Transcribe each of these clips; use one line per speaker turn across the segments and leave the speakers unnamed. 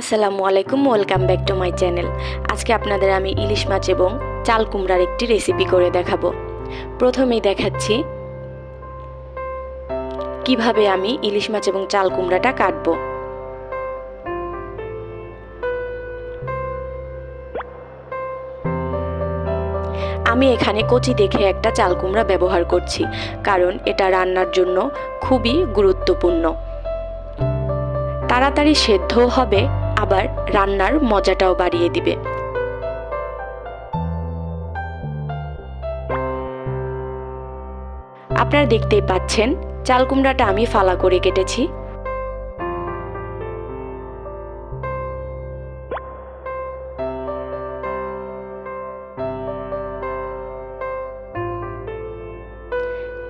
আসসালামু আলাইকুম, welcome back to my channel. আজকে আপনাদের আমি ইলিশ মাছ এবং চাল কুমড়ার একটি রেসিপি করে দেখাবো। প্রথমেই দেখাচ্ছি কিভাবে আমি ইলিশ মাছ এবং চাল কুমড়াটা কাটবো। আমি এখানে কচি দেখে একটা চাল কুমড়া ব্যবহার করছি, কারণ এটা রান্নার জন্য খুবই গুরুত্বপূর্ণ। তাড়াতাড়ি সেদ্ধও হবে, আবার রান্নার মজাটাও বাড়িয়ে দিবে। আপনারা দেখতেই পাচ্ছেন চাল কুমড়াটা আমি ফালা করে কেটেছি।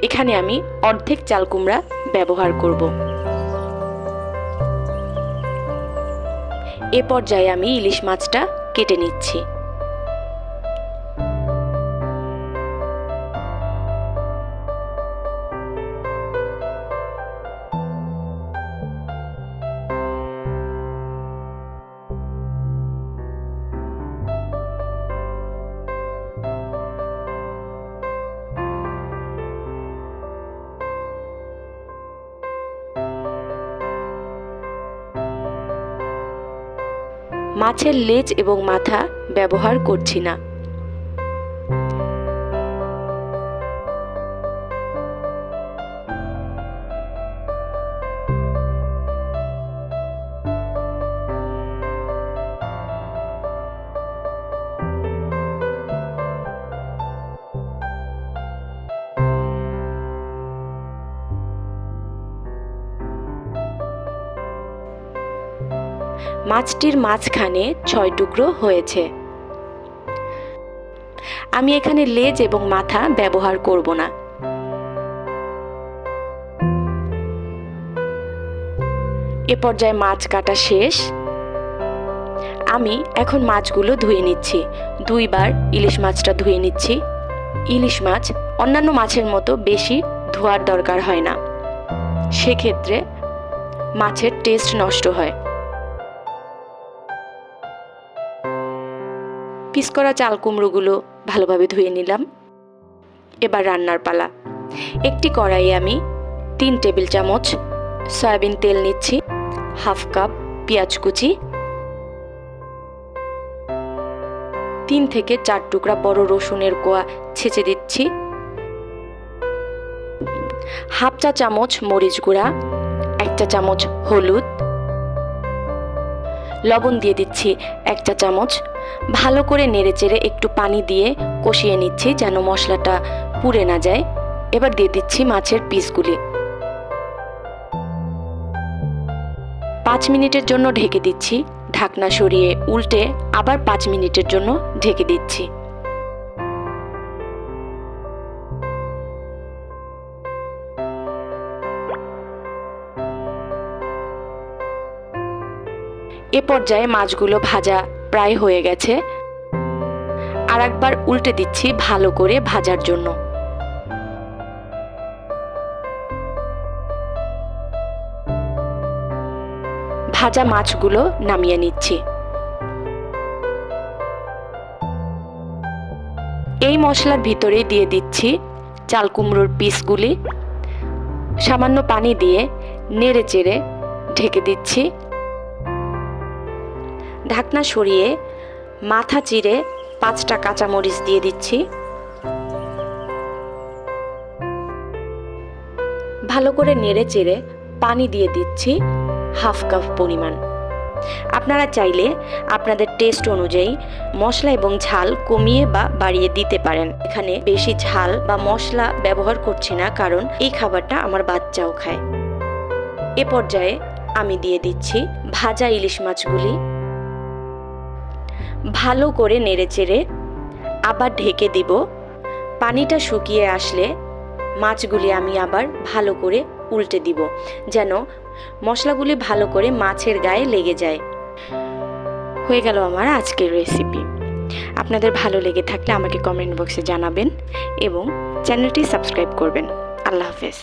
এখানে আমি অর্ধেক চাল কুমড়া ব্যবহার করব। এ পর্যায়ে আমি ইলিশ মাছটা কেটে নিচ্ছি। মাছের লেজ এবং মাথা ব্যবহার করছি না। মাছটির মাঝখানে 6 টুকরো হয়েছে। আমি এখানে লেজ এবং মাথা ব্যবহার করব না। এ পর্যায়ে মাছ কাটা শেষ। আমি এখন মাছগুলো ধুয়ে নিচ্ছি। 2 বার ইলিশ মাছটা ধুয়ে নিচ্ছি। ইলিশ মাছ অন্যান্য মাছের মতো বেশি ধোয়ার দরকার হয় না, সেক্ষেত্রে মাছের টেস্ট নষ্ট হয়। পিস করা চাল কুমড়োগুলো ভালোভাবে ধুয়ে নিলাম। এবার রান্নার পালা। একটি কড়াইয়ে আমি 3 টেবিল চামচ সয়াবিন তেল নিচ্ছি, হাফ কাপ পেঁয়াজ কুচি, 3 থেকে 4 টুকরা বড় রসুনের কোয়া ছেঁচে দিচ্ছি, হাফ চা চামচ মরিচ গুঁড়া, 1 চা চামচ হলুদ, লবণ দিয়ে দিচ্ছি 1 চা চামচ। ভালো করে নেড়েচেড়ে একটু পানি দিয়ে কষিয়ে নিচ্ছি যেন মশলাটা পুড়ে না যায়। এবার দিয়ে দিচ্ছি মাছের পিসগুলি। 5 মিনিটের জন্য ঢেকে দিচ্ছি। ঢাকনা সরিয়ে উল্টে আবার 5 মিনিটের জন্য ঢেকে দিচ্ছি। এ পর্যায়ে মাছগুলো ভাজা প্রায় হয়ে গেছে। আর একবার উল্টে দিচ্ছি ভালো করে ভাজার জন্য। ভাজা মাছগুলো নামিয়ে নিচ্ছি। এই মশলার ভিতরে দিয়ে দিচ্ছি চাল কুমড়োর পিসগুলি। সামান্য পানি দিয়ে নেড়ে চেড়ে ঢেকে দিচ্ছি। ঢাকনা সরিয়ে মাথা চিড়ে 5টা কাঁচামরিচ দিয়ে দিচ্ছি। ভালো করে নেড়ে চেড়ে পানি দিয়ে দিচ্ছি হাফ কাপ পরিমাণ। আপনারা চাইলে আপনাদের টেস্ট অনুযায়ী মশলা এবং ঝাল কমিয়ে বা বাড়িয়ে দিতে পারেন। এখানে বেশি ঝাল বা মশলা ব্যবহার করছি না, কারণ এই খাবারটা আমার বাচ্চাও খায়। এ পর্যায়ে আমি দিয়ে দিচ্ছি ভাজা ইলিশ মাছগুলি। ভালো করে নেড়েচেড়ে আবার ঢেকে দিব। পানিটা শুকিয়ে আসলে মাছগুলি আমি আবার ভালো করে উল্টে দিব, যেন মশলাগুলি ভালো করে মাছের গায়ে লেগে যায়। হয়ে গেল আমার আজকের রেসিপি। আপনাদের ভালো লেগে থাকলে আমাকে কমেন্ট বক্সে জানাবেন এবং চ্যানেলটি সাবস্ক্রাইব করবেন। আল্লাহ হাফেজ।